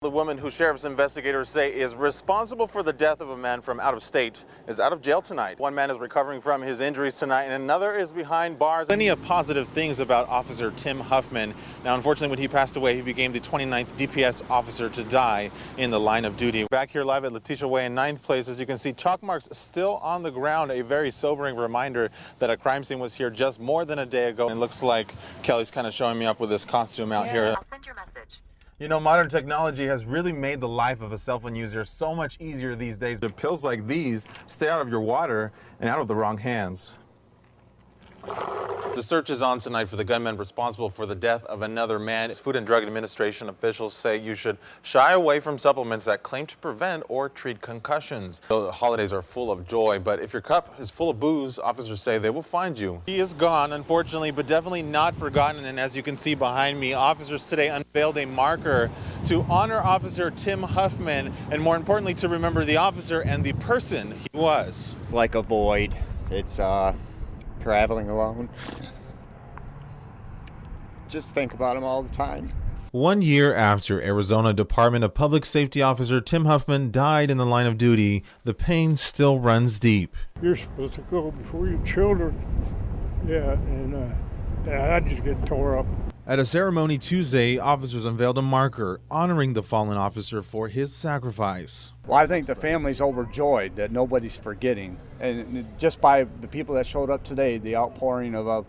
The woman who sheriff's investigators say is responsible for the death of a man from out of state is out of jail tonight. One man is recovering from his injuries tonight and another is behind bars. Plenty of positive things about Officer Tim Huffman. Now, unfortunately, when he passed away, he became the 29th DPS officer to die in the line of duty. Back here live at Letitia Way in 9th place, as you can see, chalk marks still on the ground. A very sobering reminder that a crime scene was here just more than a day ago. It looks like Kelly's kind of showing me up with this costume out here. I'll send your message. You know, modern technology has really made the life of a cell phone user so much easier these days. The pills like these stay out of your water and out of the wrong hands. The search is on tonight for the gunman responsible for the death of another man. Food and Drug Administration officials say you should shy away from supplements that claim to prevent or treat concussions. The holidays are full of joy, but if your cup is full of booze, officers say they will find you. He is gone, unfortunately, but definitely not forgotten. And as you can see behind me, officers today unveiled a marker to honor Officer Tim Huffman, and more importantly, to remember the officer and the person he was. Like a void. It's traveling alone. Just think about him all the time. 1 year after Arizona Department of Public Safety officer Tim Huffman died in the line of duty, the pain still runs deep. You're supposed to go before your children. Yeah, and I just get tore up. At a ceremony Tuesday, officers unveiled a marker honoring the fallen officer for his sacrifice. Well, I think the family's overjoyed that nobody's forgetting. And just by the people that showed up today, the outpouring of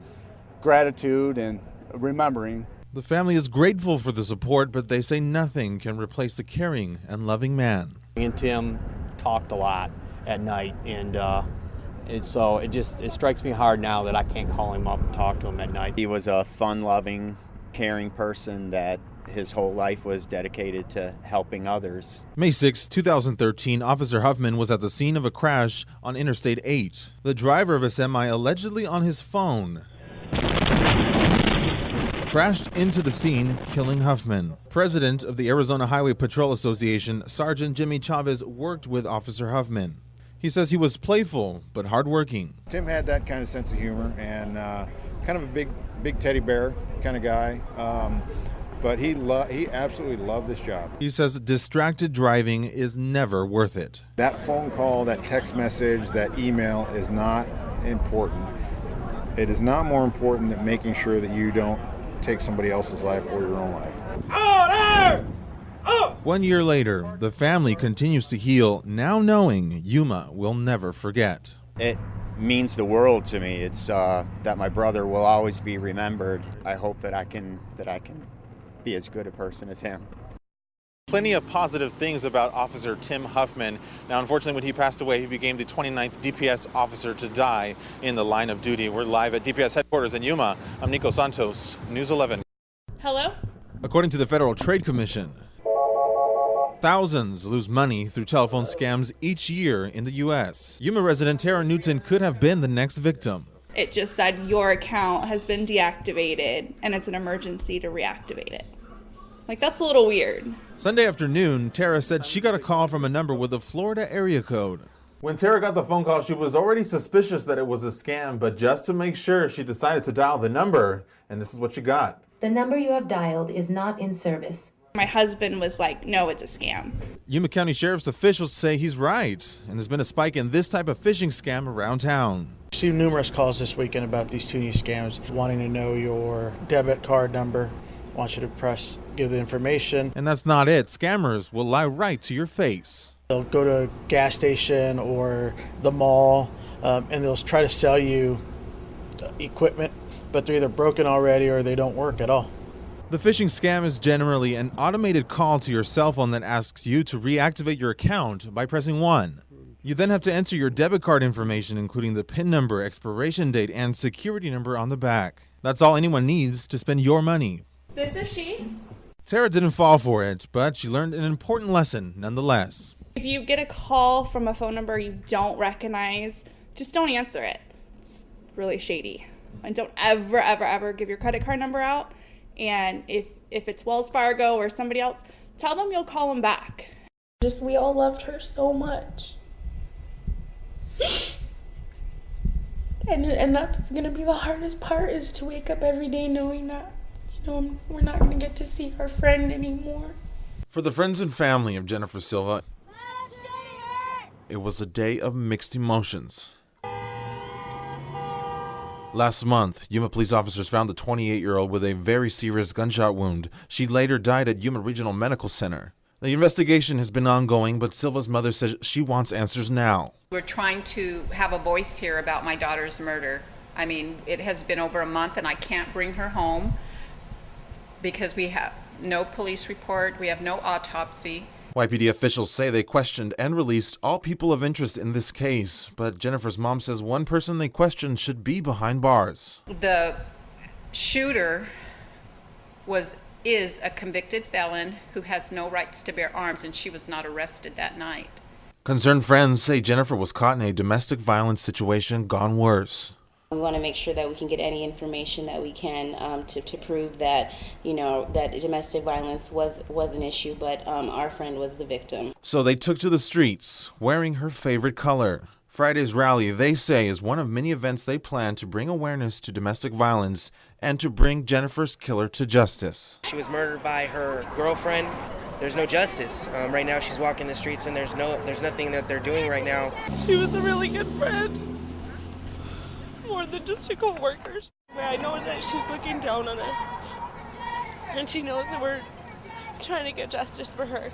gratitude and remembering. The family is grateful for the support, but they say nothing can replace a caring and loving man. Me and Tim talked a lot at night, and so it strikes me hard now that I can't call him up and talk to him at night. He was a fun-loving, caring person that his whole life was dedicated to helping others. May 6, 2013, Officer Huffman was at the scene of a crash on Interstate 8. The driver of a semi, allegedly on his phone, crashed into the scene, killing Huffman. President of the Arizona Highway Patrol Association, Sergeant Jimmy Chavez, worked with Officer Huffman. He says he was playful but hardworking. Tim had that kind of sense of humor and kind of a big teddy bear kind of guy, but he absolutely loved this job. He says distracted driving is never worth it. That phone call, that text message, that email is not important. It is not more important than making sure that you don't take somebody else's life or your own life. Order! 1 year later, the family continues to heal, now knowing Yuma will never forget. It means the world to me. It's that my brother will always be remembered. I hope that I can be as good a person as him. Plenty of positive things about Officer Tim Huffman. Now, unfortunately, when he passed away, he became the 29th DPS officer to die in the line of duty. We're live at DPS headquarters in Yuma. I'm NICO Santos, News 11. Hello? According to the Federal Trade Commission, thousands lose money through telephone scams each year in the U.S. Yuma resident Tara Newton could have been the next victim. It just said your account has been deactivated and it's an emergency to reactivate it. Like, that's a little weird. Sunday afternoon, Tara said she got a call from a number with a Florida area code. When Tara got the phone call, she was already suspicious that it was a scam, but just to make sure, she decided to dial the number, and this is what she got. The number you have dialed is not in service. My husband was like, no, it's a scam. Yuma County Sheriff's officials say he's right, and there's been a spike in this type of phishing scam around town. I received numerous calls this weekend about these two new scams, wanting to know your debit card number, want you to give the information. And that's not it. Scammers will lie right to your face. They'll go to a gas station or the mall, and they'll try to sell you equipment, but they're either broken already or they don't work at all. The phishing scam is generally an automated call to your cell phone that asks you to reactivate your account by pressing 1. You then have to enter your debit card information, including the PIN number, expiration date, and security number on the back. That's all anyone needs to spend your money. This is she. Tara didn't fall for it, but she learned an important lesson nonetheless. If you get a call from a phone number you don't recognize, just don't answer it. It's really shady. And don't ever give your credit card number out. And if it's Wells Fargo or somebody else, tell them you'll call them back. We all loved her so much. And that's going to be the hardest part, is to wake up every day knowing that, we're not going to get to see our friend anymore. For the friends and family of Jennifer Silva, it was a day of mixed emotions. Last month, Yuma police officers found a 28-year-old with a very serious gunshot wound. She later died at Yuma Regional Medical Center. The investigation has been ongoing, but Silva's mother says she wants answers now. We're trying to have a voice here about my daughter's murder. I mean, it has been over a month and I can't bring her home because we have no police report, we have no autopsy. YPD officials say they questioned and released all people of interest in this case, but Jennifer's mom says one person they questioned should be behind bars. The shooter is a convicted felon who has no rights to bear arms, and she was not arrested that night. Concerned friends say Jennifer was caught in a domestic violence situation gone worse. We want to make sure that we can get any information that we can to prove that, that domestic violence was an issue, but our friend was the victim. So they took to the streets, wearing her favorite color. Friday's rally, they say, is one of many events they plan to bring awareness to domestic violence and to bring Jennifer's killer to justice. She was murdered by her girlfriend. There's no justice. Right now she's walking the streets and there's nothing that they're doing right now. She was a really good friend. More than just a co-worker. I know that she's looking down on us. And she knows that we're trying to get justice for her.